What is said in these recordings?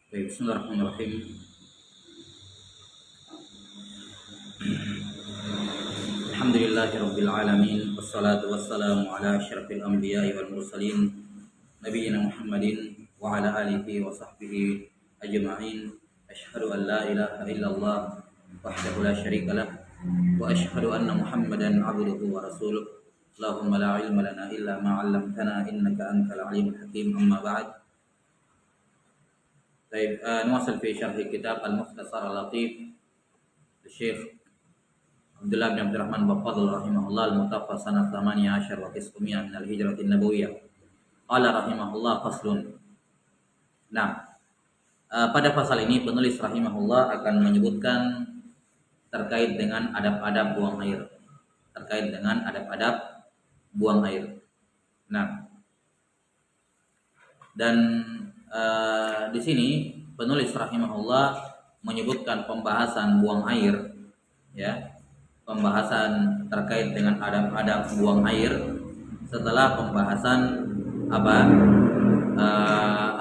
Baik, bismillahirrahmanirrahim. Alhamdulillahirabbil alamin wassalatu wassalamu ala asyrafil anbiya'i wal mursalin nabiyina Muhammadin wa ala alihi wa sahbihi ajma'in. Asyhadu an la ilaha illallah wahdahu la syarika lah wa asyhadu anna Muhammadan 'abduhu wa rasuluh. Allahumma la ilma lana illa ma 'allamtana innaka antal alimul hakim. Amma ba'd. Baik, nuwasil fi syarhi kitab Al-Mukhtasar Al-Latif Syekh Abdullah bin Abdurrahman Bafadul rahimahullah al-mutawaffa sanat 18 wa 900 min al-hijratin nabawiyah. Qala rahimahullah faslun. Nah, pada pasal ini penulis rahimahullah akan menyebutkan terkait dengan adab-adab buang air. Terkait dengan adab-adab buang air. Nah, dan di sini penulis rahimahullah menyebutkan pembahasan buang air, ya, pembahasan terkait dengan adab-adab buang air setelah pembahasan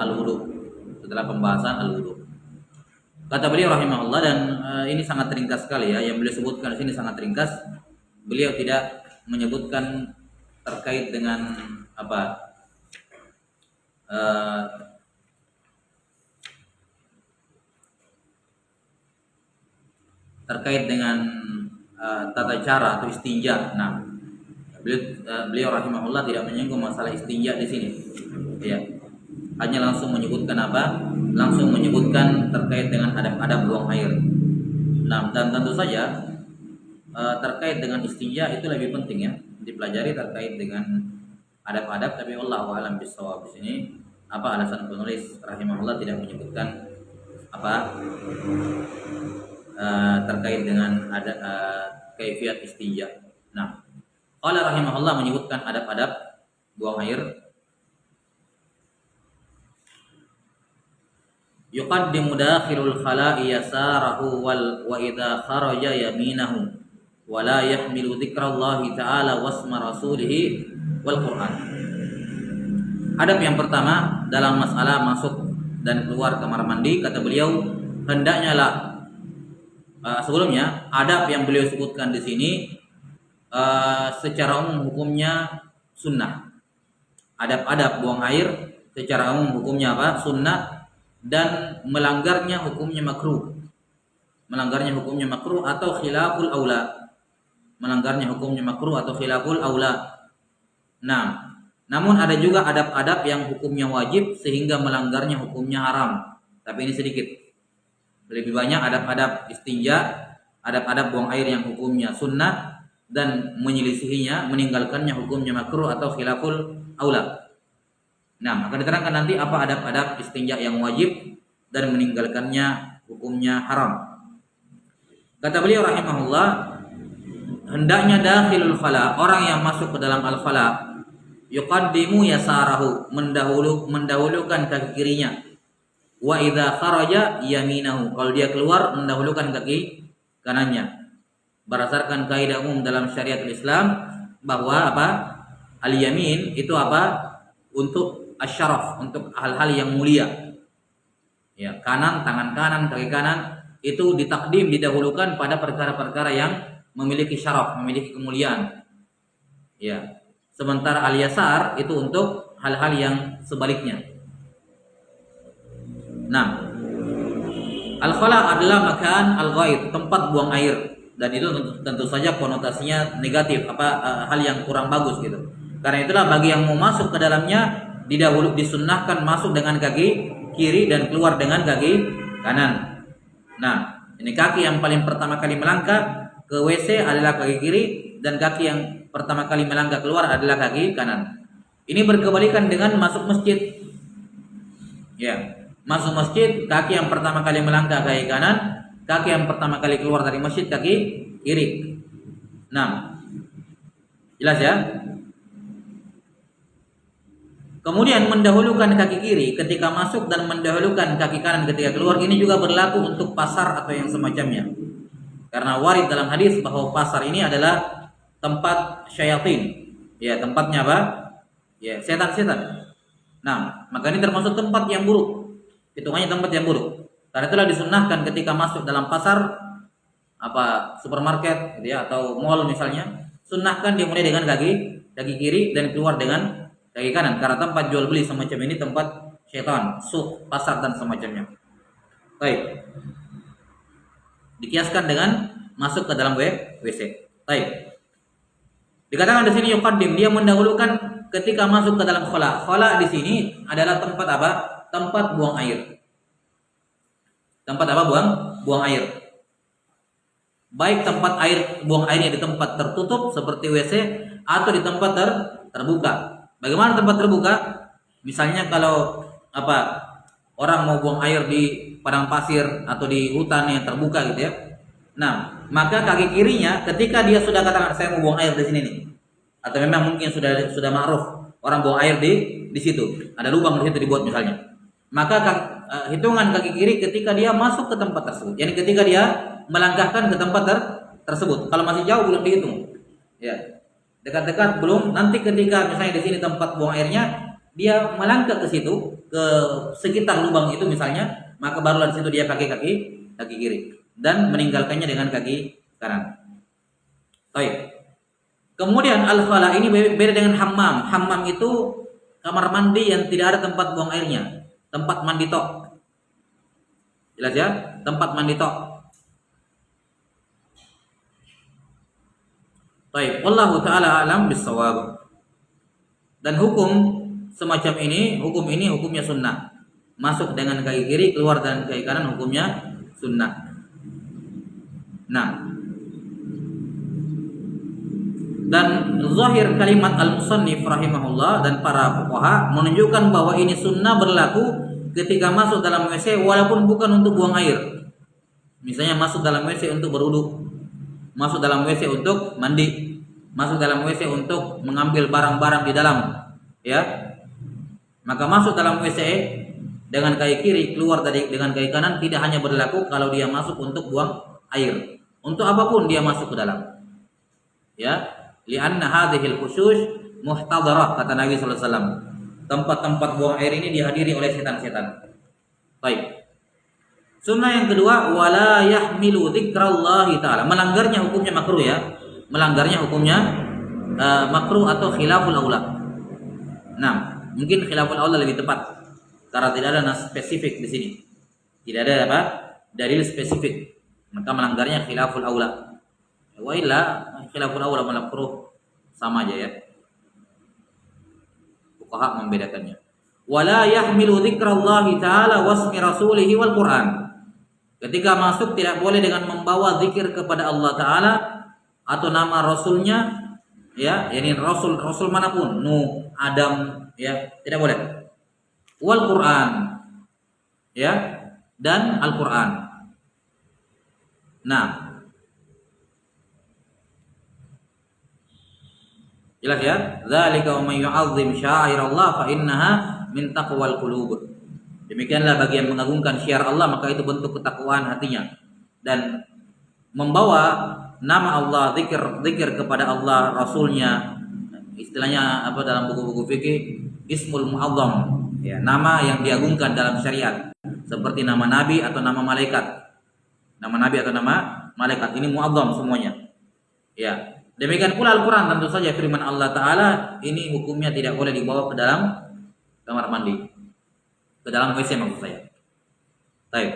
al-wudu, setelah pembahasan al-wudu. Kata beliau rahimahullah, dan ini sangat ringkas sekali ya, yang beliau sebutkan di sini sangat ringkas. Beliau tidak menyebutkan terkait dengan terkait dengan tata cara atau istinja. Nah, beliau rahimahullah tidak menyinggung masalah istinja di sini. Ya. Hanya langsung menyebutkan Langsung menyebutkan terkait dengan adab-adab buang air. Nah, dan tentu saja terkait dengan istinja itu lebih penting ya dipelajari terkait dengan adab-adab, tapi wallahu a'lam bishawab. Di sini alasan penulis rahimahullah tidak menyebutkan terkait dengan kaifiat istinja. Nah, qala rahimahullah menyebutkan adab-adab buang air. Yuqaddimu dakhilul khala'i yasarahu wa idza kharaja yaminahu wa la yahmilu dzikrallahi ta'ala wasma rasulih wal Qur'an. Adab yang pertama dalam masalah masuk dan keluar kamar mandi, kata beliau, hendaknya lah sebelumnya adab yang beliau sebutkan di sini secara umum hukumnya sunnah. Adab-adab buang air secara umum hukumnya sunnah, dan melanggarnya hukumnya makruh. Melanggarnya hukumnya makruh atau khilaful aula. Melanggarnya hukumnya makruh atau khilaful aula. Nah, namun ada juga adab-adab yang hukumnya wajib sehingga melanggarnya hukumnya haram. Tapi ini sedikit. Lebih banyak adab-adab istinja, adab-adab buang air yang hukumnya sunnah dan menyelisihinya, meninggalkannya hukumnya makruh atau khilaful aula. Nah, akan diterangkan nanti apa adab-adab istinja yang wajib dan meninggalkannya hukumnya haram. Kata beliau rahimahullah, hendaknya dakhilul khala, orang yang masuk ke dalam al-khala, yuqaddimu yasarahu, mendahulukan kaki kirinya. Wa idza kharaja yaminahu, kalau dia keluar mendahulukan kaki kanannya. Berdasarkan kaidah umum dalam syariat Islam bahwa al-yamin itu untuk asyaraf, untuk hal-hal yang mulia. Ya, kanan, tangan kanan, kaki kanan itu ditakdim, didahulukan pada perkara-perkara yang memiliki syaraf, memiliki kemuliaan. Ya. Sementara al-yasar itu untuk hal-hal yang sebaliknya. Nah, al-khala adalah makan al-ghaid, tempat buang air, dan itu tentu saja konotasinya negatif, hal yang kurang bagus gitu. Karena itulah bagi yang mau masuk ke dalamnya disunnahkan masuk dengan kaki kiri dan keluar dengan kaki kanan. Nah, ini kaki yang paling pertama kali melangkah ke WC adalah kaki kiri, dan kaki yang pertama kali melangkah keluar adalah kaki kanan. Ini berkebalikan dengan masuk masjid. Ya. Masuk masjid, kaki yang pertama kali melangkah kaki kanan, kaki yang pertama kali keluar dari masjid kaki kiri. Nah, jelas ya? Kemudian mendahulukan kaki kiri ketika masuk dan mendahulukan kaki kanan ketika keluar, ini juga berlaku untuk pasar atau yang semacamnya. Karena warid dalam hadis bahwa pasar ini adalah tempat syayatin. Ya, tempatnya Ya, setan-setan. Nah, maka ini termasuk tempat yang buruk. hitungannya tempat yang buruk. Karena itulah disunnahkan ketika masuk dalam pasar, supermarket gitu ya, atau mall misalnya, sunnahkan dimulai dengan kaki kiri dan keluar dengan kaki kanan, karena tempat jual beli semacam ini tempat syaitan, suk, pasar dan semacamnya. Baik. Dikiaskan dengan masuk ke dalam WC. Baik. Dikatakan di sini yuqaddim, dia mendahulukan ketika masuk ke dalam khala. Khala di sini adalah tempat apa? Tempat buang air. Tempat apa? Buang air. Baik tempat buang airnya di tempat tertutup seperti WC atau di tempat terbuka. Bagaimana tempat terbuka? Misalnya kalau orang mau buang air di padang pasir atau di hutan yang terbuka gitu ya. Nah, maka kaki kirinya ketika dia sudah katakan saya mau buang air di sini nih, atau memang mungkin sudah ma'ruf orang buang air di situ, ada lubang di situ dibuat misalnya, maka hitungan kaki kiri ketika dia masuk ke tempat tersebut, yakni ketika dia melangkahkan ke tempat tersebut. Kalau masih jauh belum dihitung, ya dekat-dekat belum. Nanti ketika misalnya di sini tempat buang airnya, dia melangkah ke situ, ke sekitar lubang itu misalnya, maka barulah di situ dia pakai kaki kiri dan meninggalkannya dengan kaki kanan. Baik. Kemudian al-khala ini beda dengan hammam. Hammam itu kamar mandi yang tidak ada tempat buang airnya, tempat mandi tok. Jelas ya? Tempat mandi tok. Baik, wallahu taala alam bissawab. Dan hukum semacam ini, hukumnya sunnah. Masuk dengan kaki kiri, keluar dengan kaki kanan, hukumnya sunnah. Nah, dan zahir kalimat al-musannif rahimahullah dan para fuqaha menunjukkan bahwa ini sunnah berlaku ketika masuk dalam WC walaupun bukan untuk buang air. Misalnya masuk dalam WC untuk berwudu, masuk dalam WC untuk mandi, masuk dalam WC untuk mengambil barang-barang di dalam, ya. Maka masuk dalam WC dengan kaki kiri, keluar dengan kaki kanan tidak hanya berlaku kalau dia masuk untuk buang air. Untuk apapun dia masuk ke dalam. Ya, li'anna hadhil khusyush muhtadarah, kata Nabi sallallahu alaihi wasallam. Tempat-tempat buang air ini dihadiri oleh setan-setan. Baik. Sunnah yang kedua, wala yahmilu dzikrallahi ta'ala. Melanggarnya hukumnya makruh ya. Melanggarnya hukumnya makruh atau khilaful aula. Nah, mungkin khilaful aula lebih tepat karena tidak ada nas spesifik di sini. Tidak ada dalil spesifik. Maka melanggarnya khilaful aula. Wa illa khilaful aula makruh sama aja ya. Fuqaha membedakannya. Wala yahmilu dzikrallahi ta'ala wasmi rasulihi wal Qur'an. Ketika masuk tidak boleh dengan membawa zikir kepada Allah Ta'ala atau nama Rasulnya, ya, yakni Rasul manapun, Nuh, Adam, ya, tidak boleh. Wal Quran, ya, dan Al Quran. Nah, jelas ya. Dzalika wa may yu'azzim sya'airallah fa innaha min taqwal qulub. Demikianlah bagi yang mengagungkan syiar Allah, maka itu bentuk ketakwaan hatinya. Dan membawa nama Allah, zikir kepada Allah, Rasulnya, istilahnya dalam buku-buku fikih, ismul mu'azzam, ya, nama yang diagungkan dalam syariat, seperti nama nabi atau nama malaikat. Nama nabi atau nama malaikat ini mu'azzam semuanya. Ya. Demikian pula Al-Qur'an, tentu saja firman Allah Ta'ala ini hukumnya tidak boleh dibawa ke dalam kamar mandi, ke dalam WC maksud saya. Baik.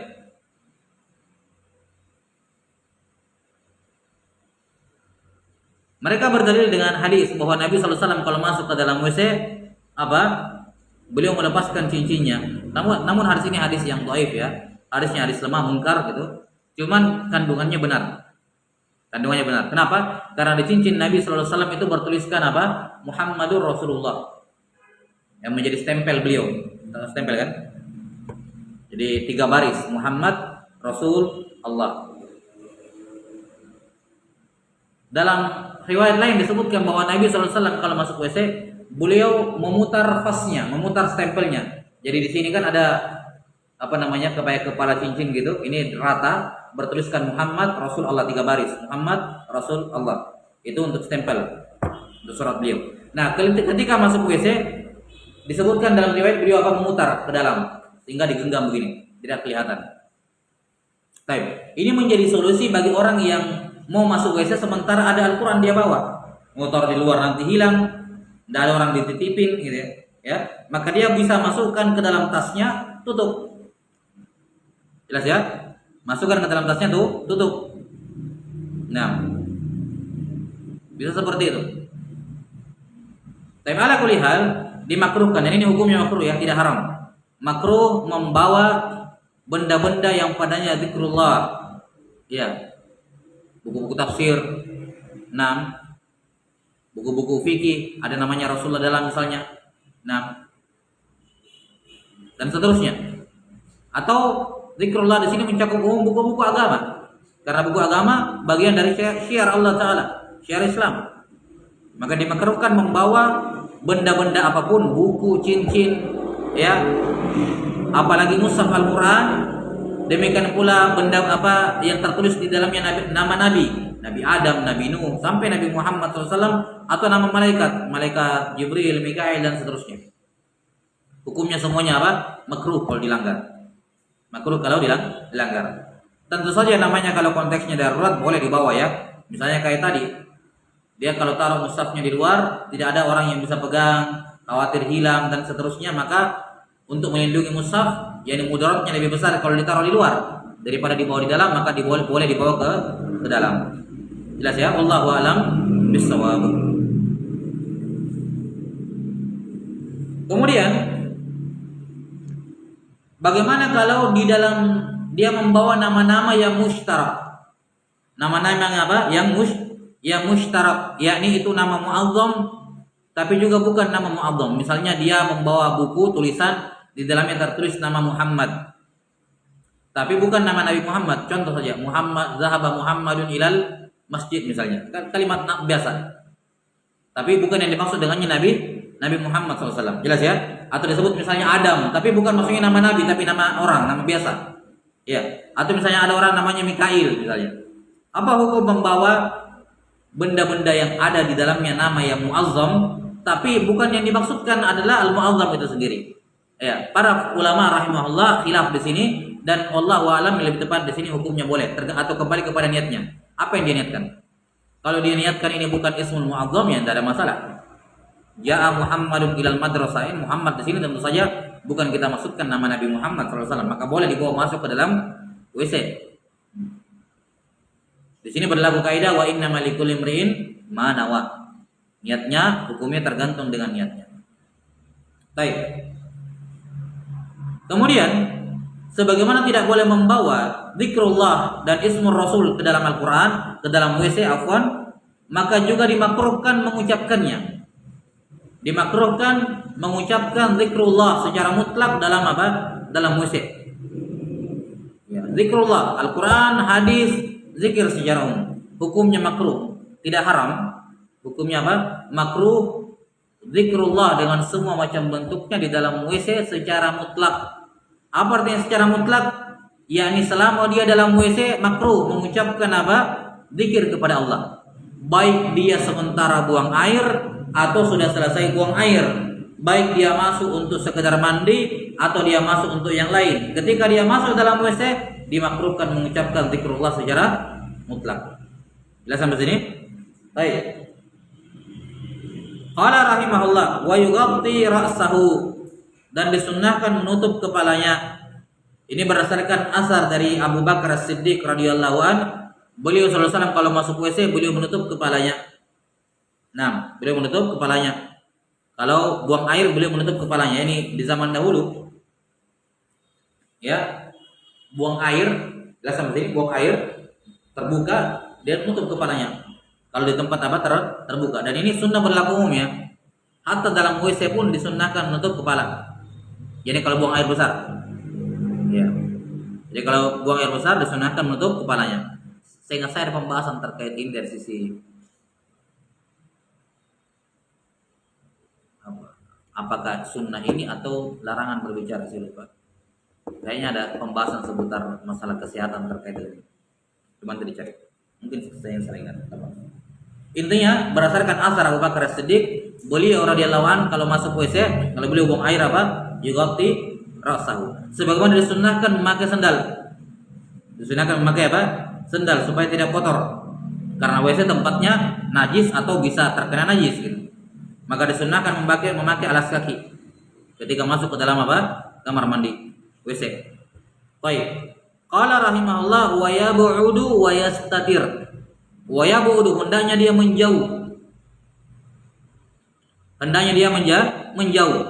Mereka berdalil dengan hadis bahwa Nabi sallallahu alaihi wasallam kalau masuk ke dalam WC beliau melepaskan cincinnya. Namun hadis ini hadis yang dhaif ya. Hadisnya hadis lemah, mungkar gitu. Cuman kandungannya benar. Kandungannya benar. Kenapa? Karena di cincin Nabi sallallahu alaihi wasallam itu bertuliskan Muhammadur Rasulullah. Yang menjadi stempel beliau. Stempel kan? Jadi 3 baris, Muhammad Rasul Allah. Dalam riwayat lain disebutkan bahwa Nabi sallallahu alaihi wasallam kalau masuk WC, beliau memutar fasnya, memutar stempelnya. Jadi di sini kan ada kayak kepala cincin gitu. Ini rata bertuliskan Muhammad Rasul Allah 3 baris. Muhammad Rasul Allah. Itu untuk stempel untuk surat beliau. Nah, ketika masuk WC disebutkan dalam riwayat beliau memutar ke dalam sehingga digenggam begini, tidak kelihatan. Baik, ini menjadi solusi bagi orang yang mau masuk WC sementara ada Al-Quran dia bawa, motor di luar nanti hilang, tidak ada orang dititipin, gitu ya. Maka dia bisa masukkan ke dalam tasnya, tutup. Jelas ya? Masukkan ke dalam tasnya tuh, tutup. Nah, bisa seperti itu. Tapi ala kulli hal dimakruhkan. Dan ini hukumnya makruh ya, tidak haram. Makruh membawa benda-benda yang padanya zikrullah. Ya. Buku-buku tafsir. 6. Buku-buku fikih, ada namanya Rasulullah dalam misalnya. 6. Dan seterusnya. Atau zikrullah di sini mencakup umum buku-buku agama. Karena buku agama bagian dari syiar Allah Ta'ala, syiar Islam. Maka dimakruhkan membawa benda-benda apapun, buku, cincin, ya, apalagi mushaf Al-Quran. Demikian pula benda apa yang tertulis di dalamnya nama Nabi Adam, Nabi Nuh, sampai Nabi Muhammad SAW, atau nama malaikat Jibril, Mikail dan seterusnya. Hukumnya semuanya apa? Makruh kalau dilanggar. Makruh kalau dilanggar. Tentu saja namanya kalau konteksnya darurat boleh dibawa ya. Misalnya kayak tadi, dia kalau taruh mushafnya di luar, tidak ada orang yang bisa pegang, khawatir hilang dan seterusnya, maka untuk melindungi mushaf, yakni mudaratnya lebih besar kalau ditaruh di luar daripada dibawa di dalam, maka boleh dibawa ke dalam. Jelas ya? Wallahu a'lam bishawab. Kemudian bagaimana kalau di dalam dia membawa nama-nama yang mustarak? Nama-nama yang apa? Yang mustarak, yakni itu nama mu'azzam tapi juga bukan nama mu'azzam. Misalnya dia membawa buku tulisan di dalamnya tertulis nama Muhammad, tapi bukan nama Nabi Muhammad. Contoh saja, zahaba Muhammadun ilal masjid misalnya, kalimat biasa, tapi bukan yang dimaksud dengannya Nabi Muhammad SAW. Jelas ya? Atau disebut misalnya Adam, tapi bukan maksudnya nama Nabi, tapi nama orang, nama biasa. Ya. Atau misalnya ada orang namanya Mikail misalnya. Apa hukum membawa benda-benda yang ada di dalamnya nama yang muazzam, tapi bukan yang dimaksudkan adalah al-muazzam itu sendiri. Ya, para ulama rahimahullah khilaf di sini, dan wallahu a'lam lebih tepat di sini hukumnya boleh atau kembali kepada niatnya. Apa yang dia niatkan? Kalau dia niatkan ini bukan ismul muazzam ya tidak ada masalah. Ja'a Muhammadun ilal madrasah, Muhammad di sini tentu saja bukan kita maksudkan nama Nabi Muhammad SAW, maka boleh dibawa masuk ke dalam WC. Di sini berlaku kaidah wa innamal likulli imri'in ma nawa. Niatnya, hukumnya tergantung dengan niatnya. Baik. Kemudian, sebagaimana tidak boleh membawa zikrullah dan ismur rasul ke dalam Al-Quran, ke dalam WC maka juga dimakruhkan mengucapkannya. Dimakruhkan mengucapkan zikrullah secara mutlak dalam apa? Dalam WC. Ya, zikrullah, Al-Quran, hadis, zikir secara umum. Hukumnya makruh, tidak haram. Hukumnya apa? Makruh zikrullah dengan semua macam bentuknya di dalam WC secara mutlak. Apa artinya secara mutlak? Yakni selama dia dalam WC makruh mengucapkan apa? Zikir kepada Allah. Baik dia sementara buang air atau sudah selesai buang air. Baik dia masuk untuk sekedar mandi atau dia masuk untuk yang lain. Ketika dia masuk dalam WC, dimakruhkan mengucapkan zikrullah secara mutlak. Jelas sampai sini? Baik. Qala rahimahullah wa yughatti ra'sahu, dan disunnahkan menutup kepalanya. Ini berdasarkan asar dari Abu Bakar As-Siddiq radhiyallahu an. Beliau sallallahu alaihi wasallam kalau masuk WC beliau menutup kepalanya. Nah, beliau menutup kepalanya. Kalau buang air beliau menutup kepalanya. Ini di zaman dahulu. Ya. Buang air, jelas sama sini, buang air terbuka, dia menutup kepalanya. Kalau di tempat apa terbuka, dan ini sunnah berlaku umum ya. Hatta dalam WC pun disunnahkan menutup kepala. Jadi kalau buang air besar, ya. Jadi kalau buang air besar disunnahkan menutup kepalanya. Sehingga saya ada pembahasan terkait ini dari sisi apakah sunnah ini atau larangan berbicara, saya lupa. Kayaknya ada pembahasan seputar masalah kesehatan terkait ini. Cuma tadi cari. Mungkin saya yang ingat. Intinya berdasarkan asar Abu Bakar As-Siddiq, beliau radhiyallahu an kalau masuk WC, kalau beliau buang air apa? Yughatti ra'sahu. Sebagaimana disunnahkan memakai sandal. Disunahkan memakai apa? Sandal supaya tidak kotor. Karena WC tempatnya najis atau bisa terkena najis gitu. Maka disunahkan memakai alas kaki ketika masuk ke dalam apa? Kamar mandi, WC. Baik. Qala rahimahullah wa yab'udu wa yastatir. Wa yab'udu hendaknya dia menjauh. Hendaknya dia menjauh.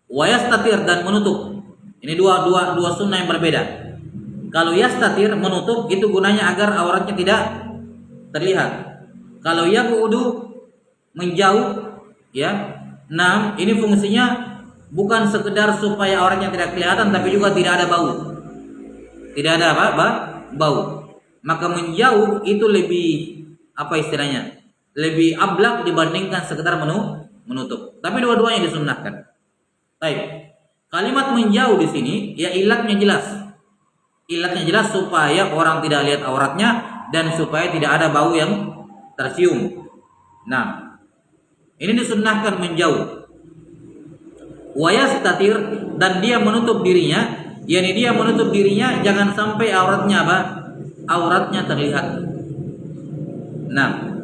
Wa yastatir dan menutup. Ini dua sunnah yang berbeda. Kalau yastatir menutup itu gunanya agar auratnya tidak terlihat. Kalau yab'udu menjauh ya. Nah, ini fungsinya bukan sekedar supaya auratnya tidak kelihatan tapi juga tidak ada bau. Tidak ada apa? Bau. Maka menjauh itu lebih apa istilahnya? Lebih ablak dibandingkan sekedar menutup. Tapi dua-duanya disunnahkan. Baik. Kalimat menjauh di sini ya ilatnya jelas. Ilatnya jelas supaya orang tidak lihat auratnya dan supaya tidak ada bau yang tercium. Nah, ini disunnahkan menjauh. Wa yastatir dan dia menutup dirinya. Yani dia menutup dirinya jangan sampai auratnya apa? Auratnya terlihat. Nah,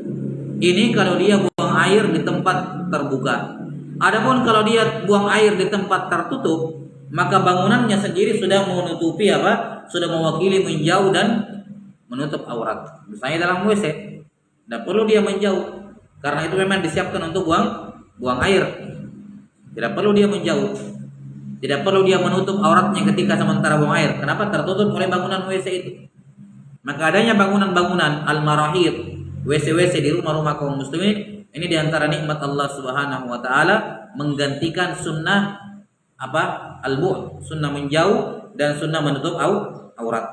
ini kalau dia buang air di tempat terbuka. Adapun kalau dia buang air di tempat tertutup, maka bangunannya sendiri sudah menutupi apa? Sudah mewakili menjauh dan menutup aurat. Misalnya dalam WC, tidak perlu dia menjauh karena itu memang disiapkan untuk buang air. Tidak perlu dia menjauh. Tidak perlu dia menutup auratnya ketika sementara buang air. Kenapa? Tertutup oleh bangunan WC itu. Maka adanya bangunan-bangunan al-marahid, WC-WC di rumah-rumah kaum muslimin, ini diantara nikmat Allah Subhanahu wa taala menggantikan sunnah apa? Al-bu'd, sunnah menjauh dan sunnah menutup aurat.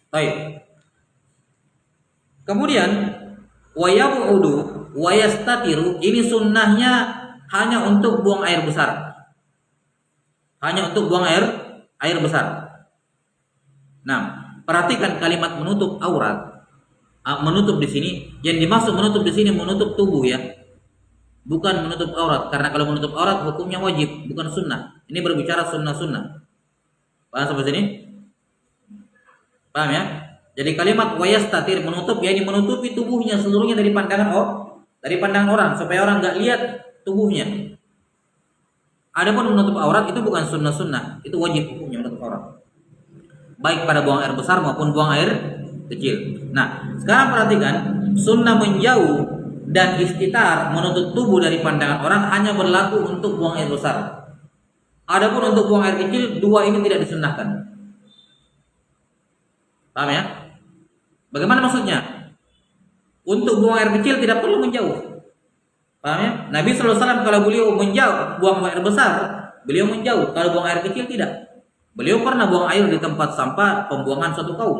Baik. Kemudian wa yab'udu wa yastatiru, ini sunnahnya hanya untuk buang air besar. Hanya untuk buang air besar. Nah, perhatikan kalimat menutup aurat. Menutup di sini, yang dimaksud menutup di sini menutup tubuh ya. Bukan menutup aurat, karena kalau menutup aurat hukumnya wajib, bukan sunnah. Ini berbicara sunnah-sunnah. Paham sampai sini? Paham ya? Jadi kalimat wayastatir menutup, yakni menutupi tubuhnya seluruhnya dari pandangan orang, supaya orang nggak lihat tubuhnya. Adapun menutup aurat itu bukan sunnah-sunnah, itu wajib hukumnya menutup aurat. Baik pada buang air besar maupun buang air kecil. Nah, sekarang perhatikan sunnah menjauh dan istitar menutup tubuh dari pandangan orang hanya berlaku untuk buang air besar. Adapun untuk buang air kecil, dua ini tidak disunnahkan. Paham ya? Bagaimana maksudnya? Untuk buang air kecil tidak perlu menjauh. Paham ya? Nabi SAW kalau beliau menjauh buang air besar, beliau menjauh. Kalau buang air kecil tidak. Beliau pernah buang air di tempat sampah pembuangan suatu kaum.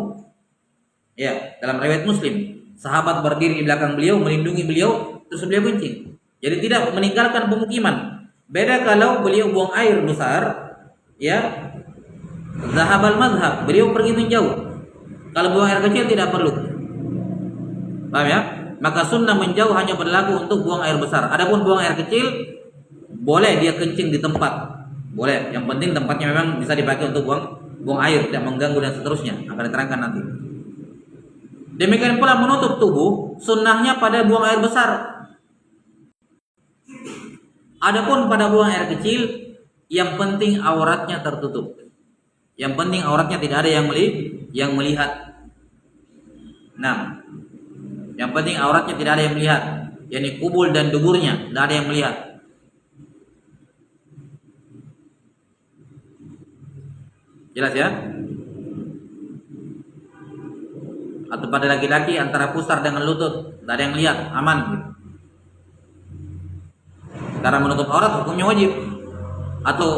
Ya, dalam riwayat Muslim, sahabat berdiri di belakang beliau melindungi beliau, terus beliau kencing. Jadi tidak meninggalkan pemukiman. Beda kalau beliau buang air besar, ya, zahabal madhab, beliau pergi menjauh. Kalau buang air kecil tidak perlu. Paham ya? Maka sunnah menjauh hanya berlaku untuk buang air besar. Adapun buang air kecil, boleh dia kencing di tempat. Boleh. Yang penting tempatnya memang bisa dipakai untuk buang air, tidak mengganggu dan seterusnya. Akan diterangkan nanti. Demikian pula menutup tubuh, sunnahnya pada buang air besar. Adapun pada buang air kecil, yang penting auratnya tertutup. Yang penting auratnya tidak ada yang melihat. Nah, yang penting auratnya tidak ada yang melihat, yakni kubul dan duburnya tidak ada yang melihat. Jelas ya? Atau pada laki-laki antara pusar dengan lutut tidak ada yang lihat, aman gitu. Karena menutup aurat hukumnya wajib. Atau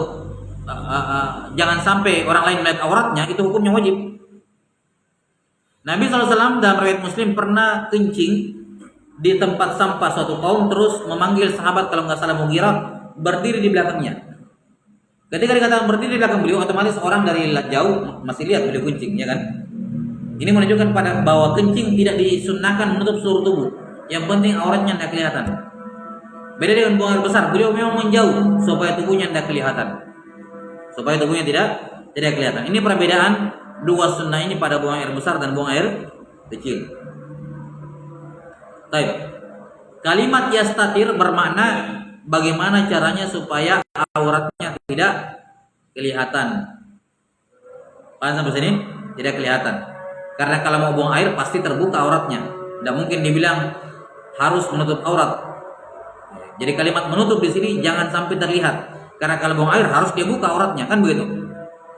jangan sampai orang lain melihat auratnya, itu hukumnya wajib. Nabi SAW dalam riwayat Muslim pernah kencing di tempat sampah suatu kaum, terus memanggil sahabat, kalau nggak salah Mughirah, berdiri di belakangnya. Ketika dikatakan berdiri di belakang beliau, otomatis orang dari jauh masih lihat beliau kencing, ya kan? Ini menunjukkan pada bahwa kencing tidak disunnahkan menutup seluruh tubuh. Yang penting auratnya tidak kelihatan. Beda dengan buang air besar, beliau memang menjauh supaya tubuhnya tidak kelihatan. supaya tubuhnya tidak kelihatan. Ini perbedaan dua sunnah ini pada buang air besar dan buang air kecil. Baik. Kalimat yastatir bermakna bagaimana caranya supaya auratnya tidak kelihatan. Paham sampai sini? Tidak kelihatan. Karena kalau mau buang air pasti terbuka auratnya. Tidak mungkin dibilang harus menutup aurat. Jadi kalimat menutup di sini jangan sampai terlihat. Karena kalau buang air harus dia buka auratnya, kan begitu.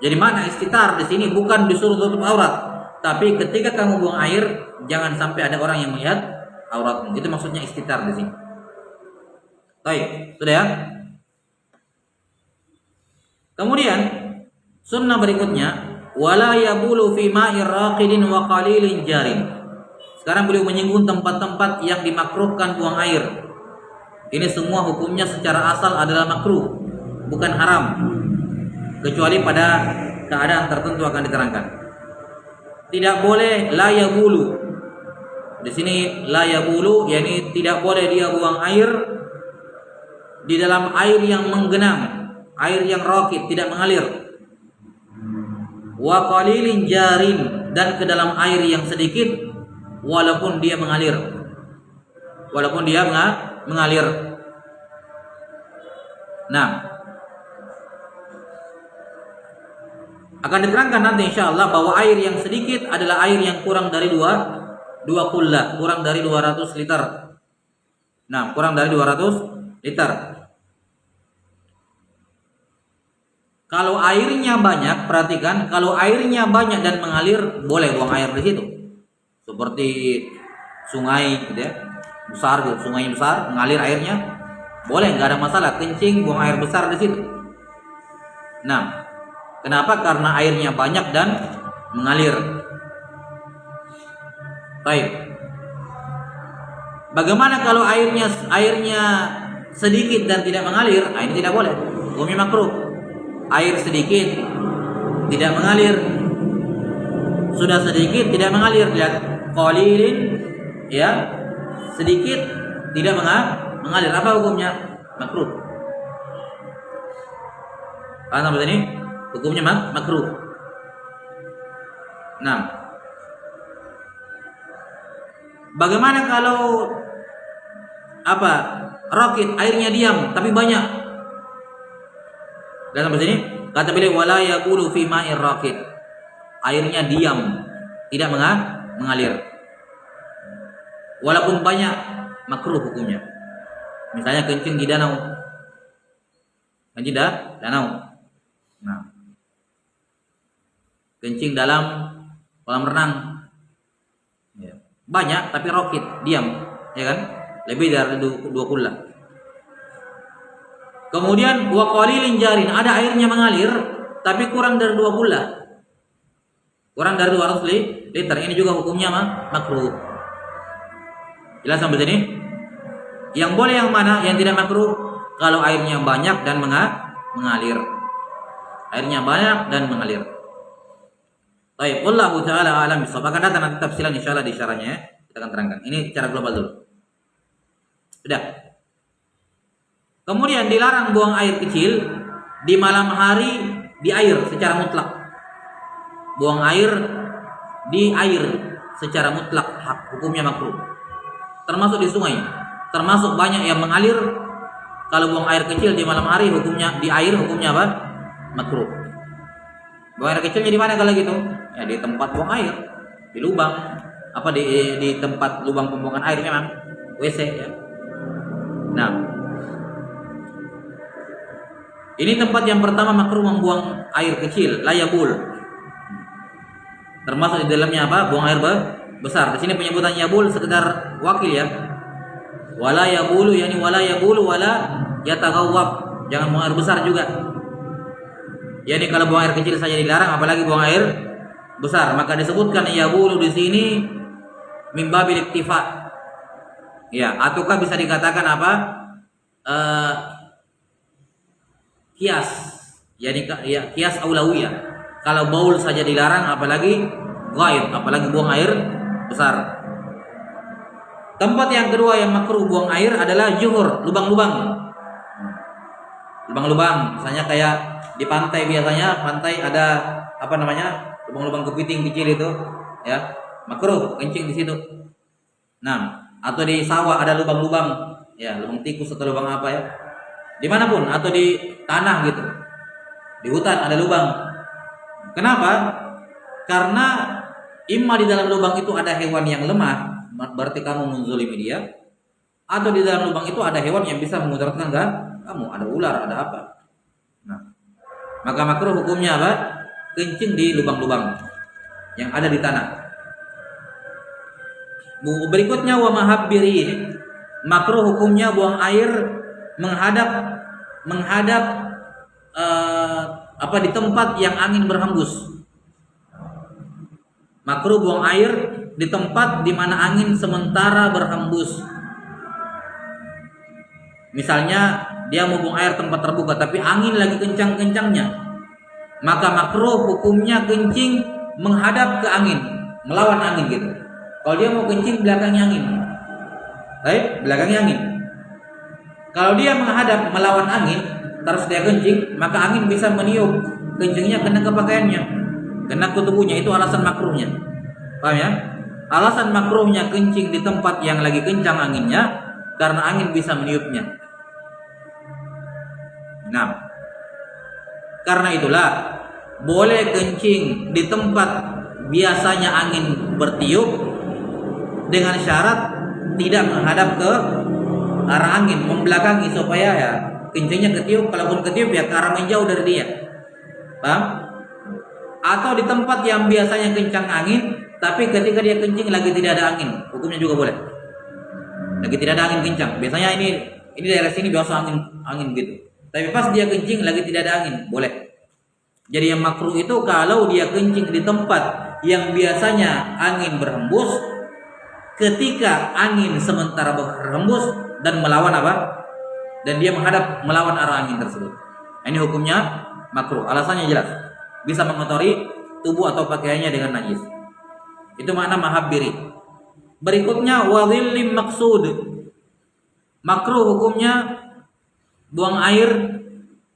Jadi mana istitar di sini bukan disuruh tutup aurat, tapi ketika kamu buang air jangan sampai ada orang yang melihat auratmu. Itu maksudnya istitar di sini. Baik, sudah ya. Kemudian sunnah berikutnya wala yabulu fi ma'ir raqidin wa qalilin jarin. Sekarang beliau menyinggung tempat-tempat yang dimakruhkan buang air. Ini semua hukumnya secara asal adalah makruh, bukan haram. Kecuali pada keadaan tertentu akan diterangkan. Tidak boleh la yabulu. Di sini la yabulu yakni tidak boleh dia buang air di dalam air yang menggenang, air yang raqid tidak mengalir. Wa qalilin jarin, dan ke dalam air yang sedikit walaupun dia mengalir. Walaupun dia mengalir. Nah, akan diterangkan nanti insyaallah bahwa air yang sedikit adalah air yang kurang dari dua kullah, kurang dari 200 liter. Nah, kurang dari 200 liter. Kalau airnya banyak, perhatikan, kalau airnya banyak dan mengalir, boleh buang air di situ. Seperti sungai gitu ya. Besar gitu, sungai besar, mengalir airnya, boleh, nggak ada masalah, kencing, buang air besar di situ. Nah, kenapa? Karena airnya banyak dan mengalir. Baik. Bagaimana kalau airnya sedikit dan tidak mengalir? Nah, ini tidak boleh. Hukumnya makruh. Air sedikit tidak mengalir. Sudah sedikit tidak mengalir, lihat qalilin ya. Sedikit tidak mengalir. Apa hukumnya? Makruh. Paham sampai sini? Hukumnya makruh. Nah, bagaimana kalau raqid, airnya diam tapi banyak? Dan sampai sini kata beliau wala yaqulu fi ma'ir raqid. Airnya diam, tidak mengalir. Walaupun banyak, makruh hukumnya. Misalnya kencing di danau. Kencing danau. Nah, kencing dalam kolam renang, ya. Banyak tapi raqid, diam, ya kan? Lebih dari 2 kullah. Kemudian wa qalilin jarin, ada airnya mengalir tapi kurang dari 2 kullah. Kurang dari 200 liter. Ini juga hukumnya makruh. Jelas sampai sini? Yang boleh yang mana? Yang tidak makruh kalau airnya banyak dan mengalir. Airnya banyak dan mengalir. Baik, wallahu taala alam bisawab. Akan datang nanti tafsiran insyaallah di syarahnya ya. Kita akan terangkan. Ini secara global dulu. Sudah. Kemudian dilarang buang air kecil di malam hari di air secara mutlak. Buang air di air secara mutlak hukumnya makruh. Termasuk di sungai, termasuk banyak yang mengalir. Kalau buang air kecil di malam hari hukumnya di air hukumnya apa? Makruh. Buang air kecilnya di mana kalau gitu? Ya di tempat buang air, di lubang, di tempat lubang pembuangan air memang WC ya. Nah, ini tempat yang pertama makruh membuang air kecil, layabul. Termasuk di dalamnya apa? Buang air besar. Di sini penyebutan yabul sekedar wakil ya. Wala yabulu yani wala yabulu wala yataghawwab. Jangan buang air besar juga. Yani kalau buang air kecil saja dilarang, apalagi buang air besar. Maka disebutkan yabulu di sini min babil iktifa. Ya, ataukah bisa dikatakan apa? Kias, yani ya kias aulawiyah. Kalau baul saja dilarang, apalagi ghaib, apalagi buang air besar. Tempat yang kedua yang makruh buang air adalah juhur, lubang-lubang. Lubang-lubang, misalnya kayak Di pantai biasanya, pantai ada apa namanya, lubang-lubang kepiting kecil itu, ya makruh kencing di situ. Nah, atau di sawah ada lubang-lubang, ya lubang tikus atau lubang apa ya, dimanapun, atau di tanah gitu, di hutan ada lubang. Kenapa? Karena imma di dalam lubang itu ada hewan yang lemah, berarti kamu menzolimi dia, atau di dalam lubang itu ada hewan yang bisa memudaratkan kamu, ada ular, ada apa. Nah, maka makruh hukumnya apa? Kencing di lubang-lubang yang ada di tanah. Berikutnya wa mahabbiri, makruh hukumnya buang air menghadap apa di tempat yang angin berhembus. Makruh buang air di tempat di mana angin sementara berhembus. Misalnya dia mau buang air tempat terbuka tapi angin lagi kencang-kencangnya, maka makruh hukumnya kencing menghadap ke angin, melawan angin gitu. Kalau dia mau kencing belakangnya angin, baik, belakangnya angin. Kalau dia menghadap melawan angin, terus dia kencing, maka angin bisa meniup kencingnya kena ke pakaiannya, kena ke tubuhnya. Itu alasan makruhnya. Paham ya? Alasan makruhnya kencing di tempat yang lagi kencang anginnya karena angin bisa meniupnya. Nah, karena itulah boleh kencing di tempat biasanya angin bertiup dengan syarat tidak menghadap ke arah angin, membelakangi supaya ya kencingnya ketiup. Kalaupun ketiup ya ke arah menjauh dari dia. Paham? Atau di tempat yang biasanya kencang angin, tapi ketika dia kencing lagi tidak ada angin, hukumnya juga boleh. Lagi tidak ada angin kencang. Biasanya ini daerah sini biasa angin gitu. Tapi pas dia kencing lagi tidak ada angin, boleh. Jadi yang makruh itu kalau dia kencing di tempat yang biasanya angin berhembus, ketika angin sementara berhembus dan melawan apa? Dan dia menghadap melawan arah angin tersebut. Ini hukumnya makruh. Alasannya jelas. Bisa mengotori tubuh atau pakaiannya dengan najis. Itu makna mahabbiri. Berikutnya wadhillim maksud. Makruh hukumnya buang air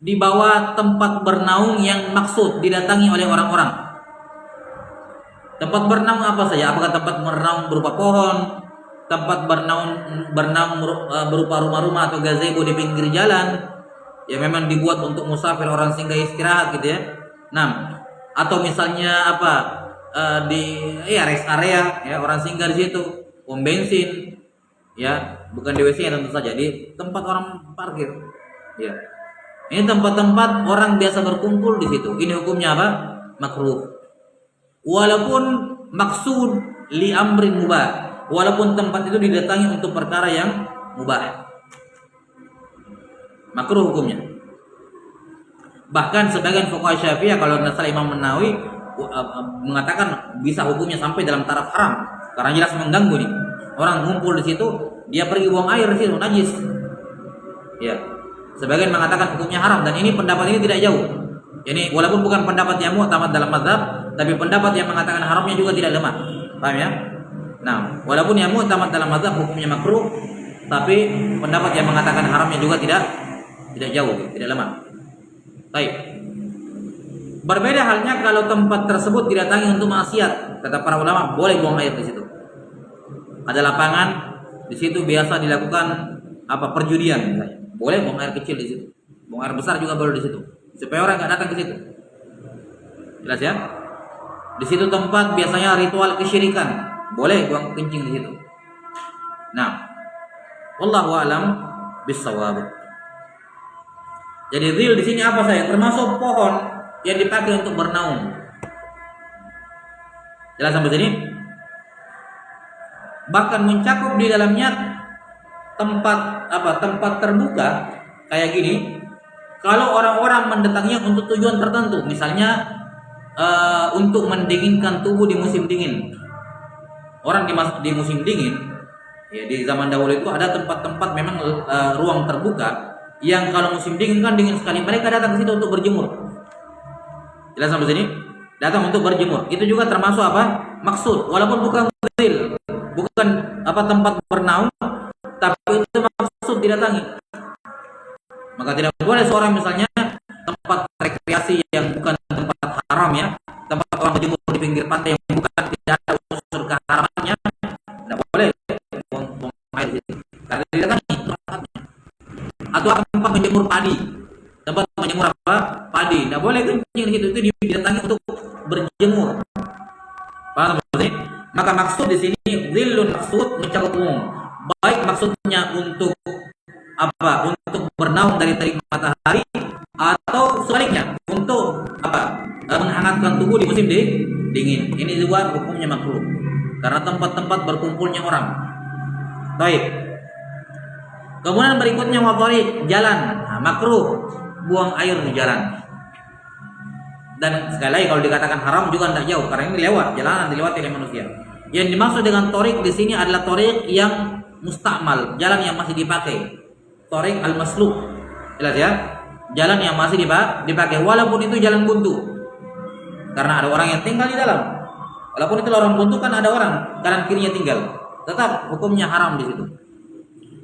di bawah tempat bernaung yang maksud didatangi oleh orang-orang. Tempat bernaung apa saja? Apakah tempat bernaung berupa pohon, tempat bernaung berupa rumah-rumah atau gazebo di pinggir jalan, ya memang dibuat untuk musafir, orang singgah istirahat gitu ya. Nah, atau misalnya apa di rest area ya, orang singgah di situ, pom bensin, ya bukan di WC tentu saja, di tempat orang parkir, ya. Ini tempat-tempat orang biasa berkumpul di situ. Ini hukumnya apa? Makruh. Walaupun maksud li amrin mubah, walaupun tempat itu didatangi untuk perkara yang mubah, makruh hukumnya. Bahkan sebagian fuqaha Syafi'iyah, kalau tidak salah Imam Nawawi mengatakan bisa hukumnya sampai dalam taraf haram, karena jelas mengganggu nih. Orang ngumpul di situ, dia pergi buang air di situ, najis. Ya. Sebagian mengatakan hukumnya haram, dan ini pendapat ini tidak jauh. Ini walaupun bukan pendapat yang mu'tamad dalam mazhab, tapi pendapat yang mengatakan haramnya juga tidak lemah. Paham ya? Nah, walaupun yang mu'tamad dalam mazhab hukumnya makruh, tapi pendapat yang mengatakan haramnya juga tidak jauh, tidak lemah. Baik. Berbeda halnya kalau tempat tersebut didatangi untuk maksiat. Kata para ulama, boleh buang air di situ. Ada lapangan di situ biasa dilakukan apa, perjudian misalnya. Boleh buang air kecil di situ. Buang air besar juga boleh di situ. Supaya orang nggak datang ke situ. Jelas ya? Di situ tempat biasanya ritual kesyirikan. Boleh buang kencing di situ. Nah, wallahu a'lam bissawab. Jadi zil di sini apa saya? Termasuk pohon yang dipakai untuk bernaung. Jelas sampai sini? Bahkan mencakup di dalamnya tempat terbuka kayak gini. Kalau orang-orang mendatanginya untuk tujuan tertentu, misalnya untuk mendinginkan tubuh di musim dingin. Orang di musim dingin, ya di zaman dahulu itu ada tempat-tempat memang ruang terbuka yang kalau musim dingin kan dingin sekali, mereka datang ke situ untuk berjemur. Jelas sampai sini? Datang untuk berjemur. Itu juga termasuk apa? Maksud, walaupun bukan zil, bukan apa tempat bernaung, tapi itu maksud didatangi. Maka tidak boleh seorang misalnya tempat rekreasi di pinggir pantai yang bukan tidak ada unsur keharamannya, tidak boleh buang air di situ. Karena didatangi tempatnya. Atau tempat menjemur padi, tempat menjemur apa? Padi, tidak boleh kencing di situ. Itu didatangi untuk berjemur. Paham maksudnya? Maka maksud di sini zillun maksud mencakup umum. Baik maksudnya untuk apa? Untuk bernaung dari terik matahari, atau sebaliknya untuk apa? Menghangatkan tubuh di musim dingin. Ini juga hukumnya makruh karena tempat-tempat berkumpulnya orang. Baik. Kemudian berikutnya wadhari, jalan. Nah, makruh buang air di jalan. Dan sekali lagi kalau dikatakan haram juga tidak jauh karena ini lewat, jalanan dilewati oleh manusia. Yang dimaksud dengan torik di sini adalah torik yang mustakmal, jalan yang masih dipakai. Torik al-masluk. Jelas ya? Jalan yang masih dipakai walaupun itu jalan buntu. Karena ada orang yang tinggal di dalam. Walaupun itu lorong buntu kan ada orang kanan kirinya tinggal. Tetap hukumnya haram di situ.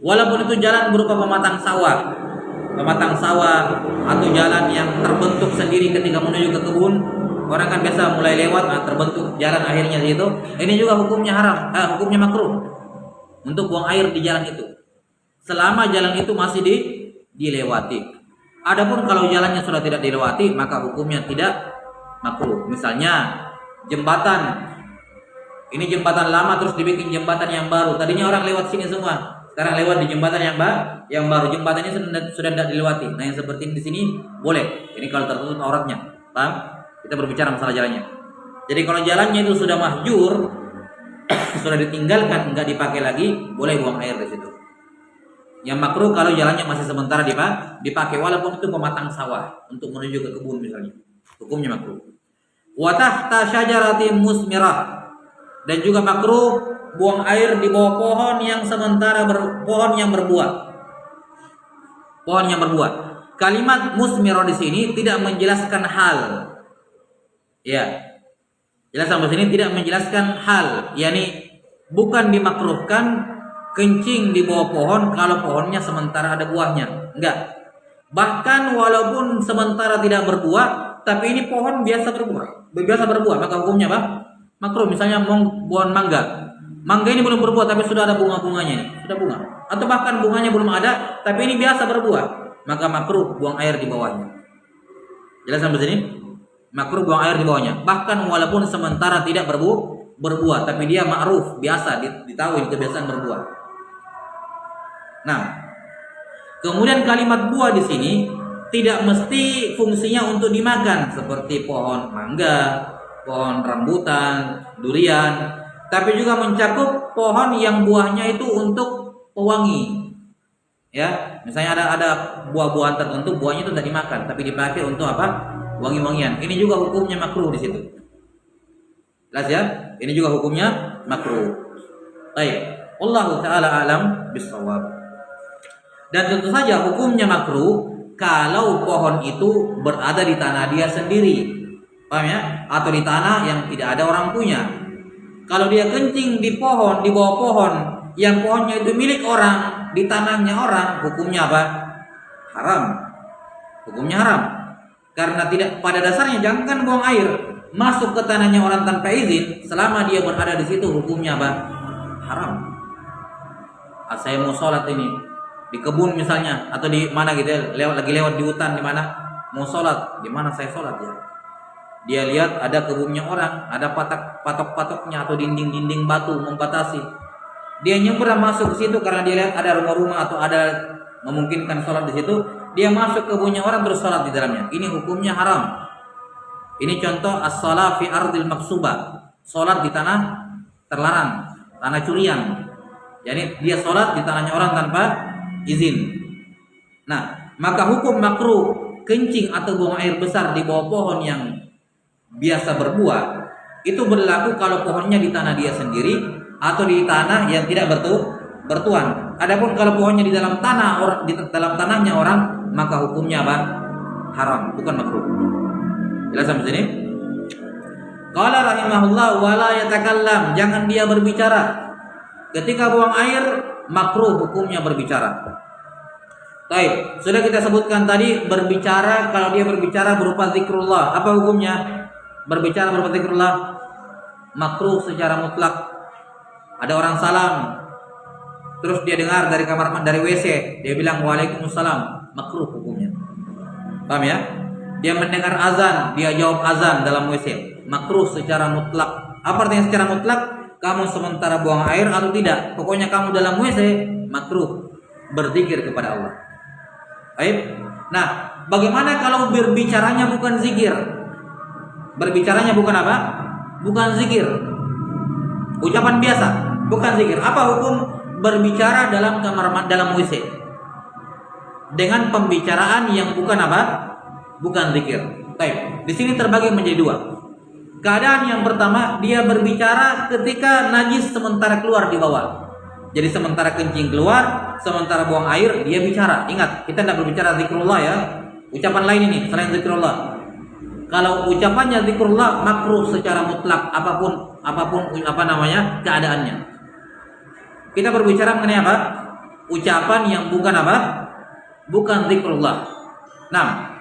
Walaupun itu jalan berupa pematang sawah atau jalan yang terbentuk sendiri ketika menuju ke kebun, orang kan biasa mulai lewat, terbentuk jalan akhirnya di situ. Ini juga hukumnya haram, hukumnya makruh untuk buang air di jalan itu, selama jalan itu masih dilewati. Adapun kalau jalannya sudah tidak dilewati, maka hukumnya tidak makruh. Misalnya jembatan, ini jembatan lama terus dibikin jembatan yang baru. Tadinya orang lewat sini semua, sekarang lewat di jembatan yang baru. Jembatan ini sudah tidak dilewati. Nah, yang seperti ini di sini boleh. Ini kalau tertutup auratnya, paham? Kita berbicara masalah jalannya. Jadi kalau jalannya itu sudah mahjur, sudah ditinggalkan, nggak dipakai lagi, boleh buang air di situ. Yang makruh kalau jalannya masih sementara dipakai, walaupun itu pematang sawah untuk menuju ke kebun misalnya, hukumnya makruh. Wa tahta syajaratin musmirah, dan juga makruh buang air di bawah pohon yang sementara pohon yang berbuah. Pohon yang berbuah. Kalimat musmirah di sini tidak menjelaskan hal. Ya. Jelas sampai sini tidak menjelaskan hal, yakni bukan dimakruhkan kencing di bawah pohon kalau pohonnya sementara ada buahnya. Enggak. Bahkan walaupun sementara tidak berbuah, tapi ini pohon biasa berbuah, maka hukumnya apa? Makruh. Misalnya pohon mangga. Mangga ini belum berbuah tapi sudah ada bunga-bunganya, sudah bunga. Atau bahkan bunganya belum ada, tapi ini biasa berbuah, maka makruh buang air di bawahnya. Jelas sampai sini? Makruh buang air di bawahnya. Bahkan walaupun sementara tidak berbuah, tapi dia ma'ruf, biasa, ditahui kebiasaan berbuah. Nah, kemudian kalimat buah di sini tidak mesti fungsinya untuk dimakan, seperti pohon mangga, pohon rambutan, durian, tapi juga mencakup pohon yang buahnya itu untuk pewangi. Ya, misalnya ada buah-buahan tertentu buahnya itu tidak dimakan, tapi dipakai untuk apa? Wangi-wangian. Ini juga hukumnya makruh di situ. Jelas ya? Ini juga hukumnya makruh. Baik. Wallahu taala alam bisawab. Dan tentu saja hukumnya makruh kalau pohon itu berada di tanah dia sendiri. Paham ya? Atau di tanah yang tidak ada orang punya. Kalau dia kencing di pohon, di bawah pohon yang pohonnya itu milik orang, di tanahnya orang, hukumnya apa? Haram. Hukumnya haram. Karena tidak, pada dasarnya jangan buang air masuk ke tanahnya orang tanpa izin, selama dia berada di situ hukumnya apa? Haram. Saya mau sholat ini di kebun misalnya, atau di mana gitu ya, lagi lewat di hutan di mana, mau sholat, di mana saya sholat ya? Dia lihat ada kebunnya orang, ada patok-patoknya atau dinding-dinding batu membatasi. Dia nyebrang masuk ke situ karena dia lihat ada rumah-rumah atau ada memungkinkan sholat di situ. Dia masuk kebunnya orang terus sholat di dalamnya. Ini hukumnya haram. Ini contoh as-shalah fi ardil maksubah. Sholat di tanah terlarang, tanah curian. Jadi dia sholat di tanahnya orang tanpa izin. Nah, maka hukum makruh kencing atau buang air besar di bawah pohon yang biasa berbuah itu berlaku kalau pohonnya di tanah dia sendiri atau di tanah yang tidak bertuan. Adapun kalau pohonnya di dalam tanah orang, di dalam tanahnya orang, maka hukumnya apa? Haram, bukan makruh. Jelas sampai sini? Qala rahimahullah wala yatakallam, jangan dia berbicara. Ketika buang air makruh hukumnya berbicara. Baik, sudah kita sebutkan tadi berbicara, kalau dia berbicara berupa zikrullah, apa hukumnya? berbicara berzikrullah makruh secara mutlak. Ada orang salam, terus dia dengar dari dari WC, dia bilang waalaikumsalam, makruh hukumnya. Paham ya? Dia mendengar azan, dia jawab azan dalam WC, makruh secara mutlak. Apa artinya secara mutlak? Kamu sementara buang air atau tidak, pokoknya kamu dalam WC, makruh berzikir kepada Allah. Baik. Nah, bagaimana kalau berbicaranya bukan zikir? Berbicaranya bukan apa? Bukan zikir. Ucapan biasa, bukan zikir. Apa hukum berbicara dalam dalam WC? Dengan pembicaraan yang bukan apa? Bukan zikir. Baik. Di sini terbagi menjadi dua. Keadaan yang pertama, dia berbicara ketika najis sementara keluar di bawah. Jadi sementara kencing keluar, sementara buang air, dia bicara. Ingat, kita tidak berbicara zikrullah ya. Ucapan lain ini selain zikrullah. Kalau ucapannya zikrullah makruh secara mutlak, apapun apa namanya keadaannya. Kita berbicara mengenai apa? Ucapan yang bukan apa? Bukan zikrullah. Nah,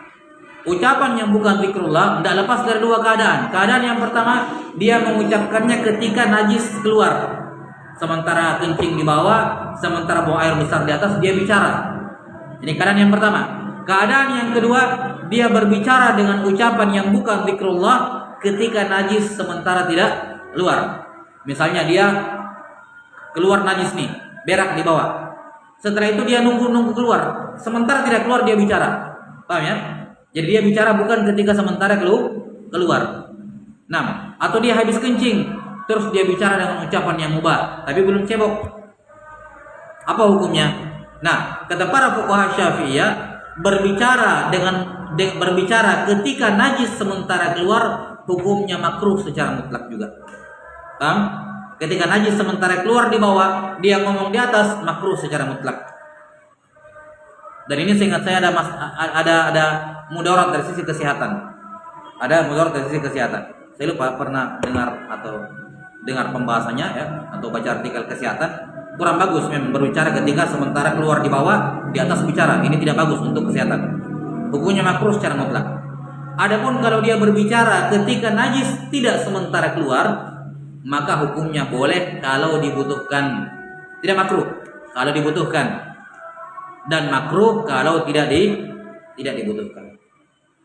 ucapan yang bukan zikrullah tidak lepas dari dua keadaan. Keadaan yang pertama, dia mengucapkannya ketika najis keluar. Sementara kencing di bawah, sementara buang air besar di atas, dia bicara. Ini keadaan yang pertama. Keadaan yang kedua, dia berbicara dengan ucapan yang bukan zikrullah ketika najis sementara tidak keluar. Misalnya dia keluar najis nih, berak di bawah. Setelah itu dia nunggu keluar. Sementara tidak keluar dia bicara. Paham ya? Jadi dia bicara bukan ketika sementara keluar. Nah, atau dia habis kencing, terus dia bicara dengan ucapan yang mubah, tapi belum cebok. Apa hukumnya? Nah, kata para fuqaha Syafi'iyah, berbicara ketika najis sementara keluar, hukumnya makruh secara mutlak juga. Paham? Ketika najis sementara keluar di bawah, dia ngomong di atas, makruh secara mutlak. Dan ini seingat saya ada mudarat dari sisi kesehatan. Ada mudarat dari sisi kesehatan. Saya lupa pernah dengar pembahasannya ya, atau baca artikel kesehatan. Kurang bagus memang berbicara ketika sementara keluar di bawah, di atas bicara. Ini tidak bagus untuk kesehatan. Hukumnya makruh secara mutlak. Adapun kalau dia berbicara ketika najis tidak sementara keluar, maka hukumnya boleh kalau dibutuhkan. Tidak makruh kalau dibutuhkan, dan makruh kalau tidak dibutuhkan.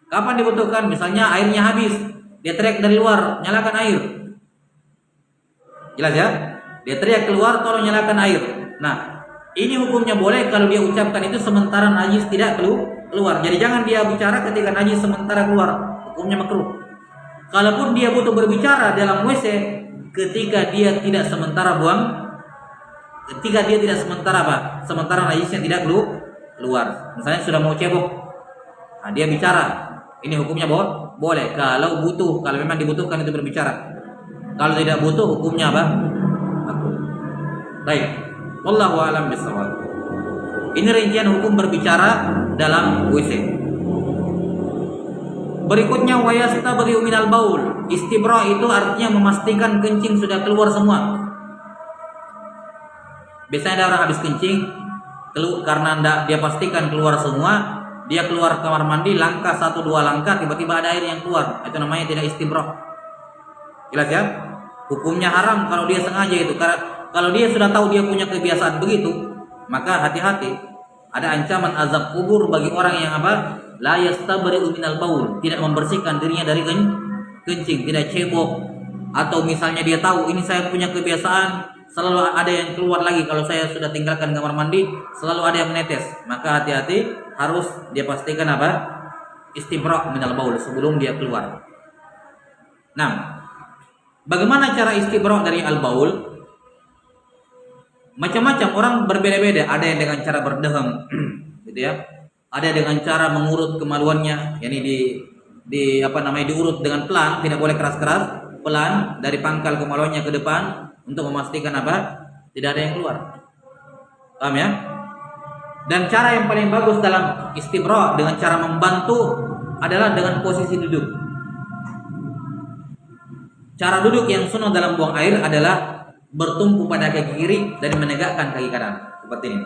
Kapan dibutuhkan? Misalnya airnya habis, dia teriak dari luar, nyalakan air. Jelas ya? Dia teriak keluar, tolong nyalakan air. Nah, ini hukumnya boleh kalau dia ucapkan itu sementara najis tidak keluar. Jadi jangan dia bicara ketika najis sementara keluar, hukumnya makruh. Kalaupun dia butuh berbicara dalam WC ketika dia tidak sementara sementara najisnya tidak keluar. Misalnya sudah mau cebok, nah dia bicara. Ini hukumnya boleh kalau butuh, kalau memang dibutuhkan itu berbicara. Kalau tidak butuh, hukumnya apa? Baik. Wallahu a'lam bishawab. Ini rincian hukum berbicara dalam WC. Berikutnya wayastabri'u minal baul. Istibra itu artinya memastikan kencing sudah keluar semua. Biasanya ada orang habis kencing, karena dia pastikan keluar semua, dia keluar kamar mandi, langkah 1-2 langkah, tiba-tiba ada air yang keluar. Itu namanya tidak istibra. Jelas ya? Hukumnya haram kalau dia sengaja itu. Karena kalau dia sudah tahu dia punya kebiasaan begitu, maka hati-hati. Ada ancaman azab kubur bagi orang yang apa? La yastabri'u minal baul, tidak membersihkan dirinya dari kencing, tidak cebok. Atau misalnya dia tahu ini saya punya kebiasaan, selalu ada yang keluar lagi kalau saya sudah tinggalkan kamar mandi, selalu ada yang menetes. Maka hati-hati, harus dia pastikan apa? Istibra' minal baul sebelum dia keluar. Nah, bagaimana cara istibra' dari al-baul? Macam-macam, orang berbeda-beda. Ada yang dengan cara berdehem, gitu ya. Ada dengan cara mengurut kemaluannya, yakni diurut dengan pelan, tidak boleh keras-keras, pelan dari pangkal kemaluannya ke depan untuk memastikan apa? Tidak ada yang keluar. Paham ya? Dan cara yang paling bagus dalam istibra' dengan cara membantu adalah dengan posisi duduk. Cara duduk yang sunnah dalam buang air adalah bertumpu pada kaki kiri dan menegakkan kaki kanan seperti ini.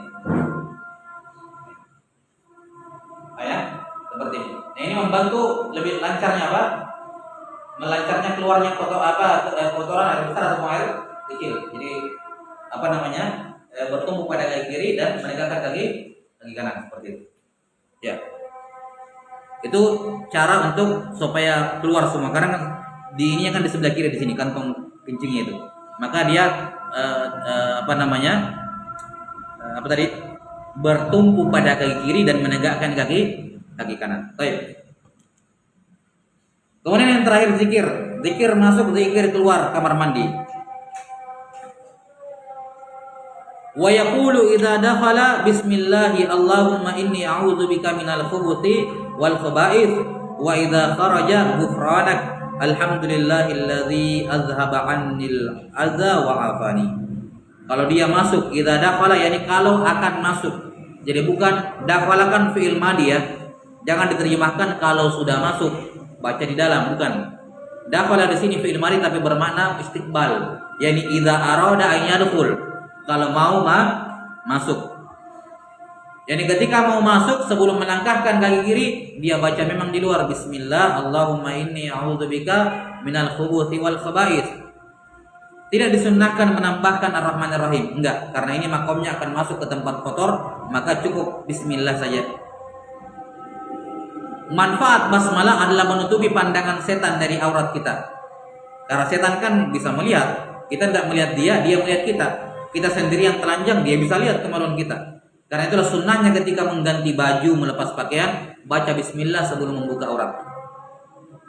Seperti ini. Nah, ini membantu lebih lancarnya apa? melancarnya keluarnya kotoran air besar atau air kecil. Jadi apa namanya? Bertumbuh pada kaki kiri dan menegakkan kaki kanan seperti itu. Ya. Itu cara untuk supaya keluar semua, karena di ini kan di sebelah kiri di sini kantong kencingnya itu. Maka dia bertumpu pada kaki kiri dan menegakkan kaki kanan. Baik. Kemudian yang terakhir zikir masuk, zikir keluar kamar mandi. Wa yaqulu idza dakhala bismillahi Allahumma inni a'udzubika minal khubuthi wal khaba'ith wa idza kharaja ghufranak alhamdulillahilladzi azhaba 'annil adza wa afani. Kalau dia masuk idza dakhala, yakni kalau akan masuk. Jadi bukan dakhala kan fi'il madhi ya. Jangan diterjemahkan kalau sudah masuk, baca di dalam, bukan. Dakhala di sini fi'il madhi tapi bermakna istiqbal, yakni idza arada an yadkhul. Kalau mau masuk, yani ketika mau masuk sebelum melangkahkan kaki kiri dia baca memang di luar Bismillah Allahumma inni a'udzubika minal khubuthi wal khaba'ith. Tidak disunnahkan menambahkan Ar-Rahmanir Rahim, enggak, karena ini makomnya akan masuk ke tempat kotor, maka cukup Bismillah saja. Manfaat basmalah adalah menutupi pandangan setan dari aurat kita, karena setan kan bisa melihat, kita tidak melihat dia melihat kita. Kita sendiri yang telanjang, dia bisa lihat kemaluan kita. Karena itulah sunnahnya ketika mengganti baju, melepas pakaian, baca bismillah sebelum membuka aurat.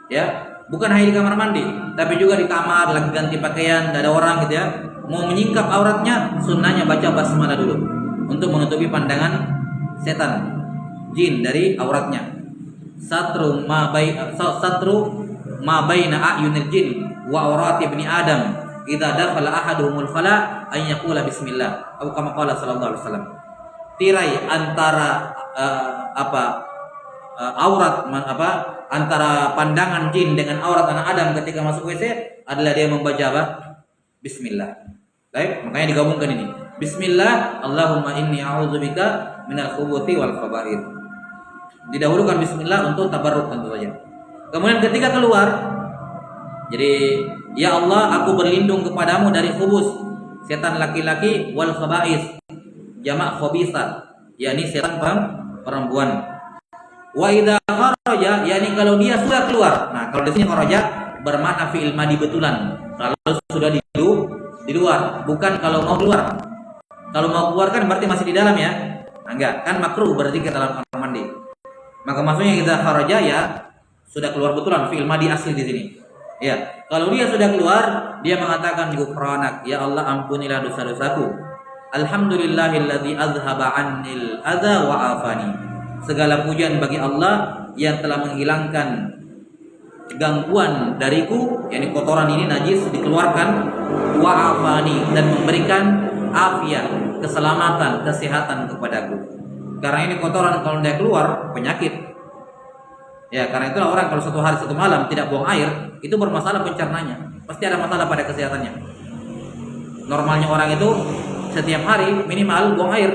Ya, bukan hanya di kamar mandi, tapi juga di kamar lagi ganti pakaian, tidak ada orang gitu ya. Mau menyingkap auratnya, sunnahnya baca basmalah dulu untuk menutupi pandangan setan, jin dari auratnya. Satru ma baina a'yunil jin wa aurati ibni Adam. Idza dakhala ahaduhumul khala an yaqula bismillah atau kama qala sallallahu alaihi wasallam. Tirai antara antara pandangan jin dengan aurat anak Adam ketika masuk WC adalah dia membaca apa? Bismillah. Baik, makanya digabungkan ini. Bismillah, Allahumma inni a'udzubika minal khubuthi wal khaba'ith. Didahulukan bismillah untuk tabarruk tentu saja. Kemudian ketika keluar, jadi ya Allah, aku berlindung kepadamu dari khubus, setan laki-laki, wal khaba'is, jamak khabisa, yakni setan perempuan. Wa idza kharaja, yakni kalau dia sudah keluar. Nah, kalau di sini kharaja bermakna fi'il madhi betulan. Kalau sudah di luar, bukan kalau mau keluar. Kalau mau keluar kan berarti masih di dalam ya. Nah, enggak, kan makruh berarti ke dalam kamar mandi. Maka maksudnya idza kharaja ya sudah keluar betulan, fi'il madhi asli di sini. Ya, kalau dia sudah keluar, dia mengatakan ghufranak, ya Allah ampunilah dosa-dosaku. Alhamdulillahilladzi azhaba 'annil adza wa afani. Segala pujian bagi Allah yang telah menghilangkan gangguan dariku, yakni kotoran ini najis dikeluarkan, wa afani, dan memberikan afiat, keselamatan, kesehatan kepadaku. Karena ini kotoran kalau dia keluar penyakit. Ya, karena itulah orang kalau satu hari satu malam tidak buang air, itu bermasalah pencernanya. Pasti ada masalah pada kesehatannya. Normalnya orang itu setiap hari minimal buang air.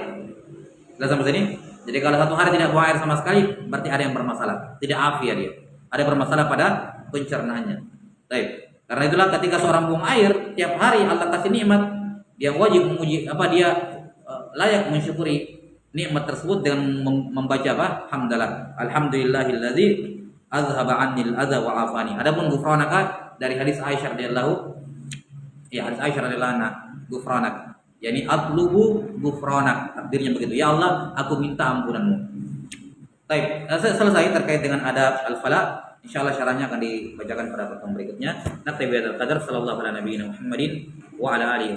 Sudah sampai sini? Jadi kalau satu hari tidak buang air sama sekali, berarti ada yang bermasalah. Tidak afiat dia. Ada bermasalah pada pencernaannya. Baik. Karena itulah ketika seorang buang air tiap hari Allah kasih nikmat, dia wajib memuji layak mensyukuri nikmat tersebut dengan membaca apa? Hamdalah. Alhamdulillahilladzi azhaba 'annil adza wa afani. Adapun ghufranaka dari hadis Aisyah radhiyallahu anha, ghufranak, yakni atlubu ghufranak. Takdirnya begitu. Ya Allah, aku minta ampunanmu. Baik, selesai terkait dengan adab al-fala. Insyaallah syarahnya akan dibacakan pada pertemuan berikutnya. Naktabi hadzal qadar, sallallahu ala nabiyina Muhammadin wa ala alihi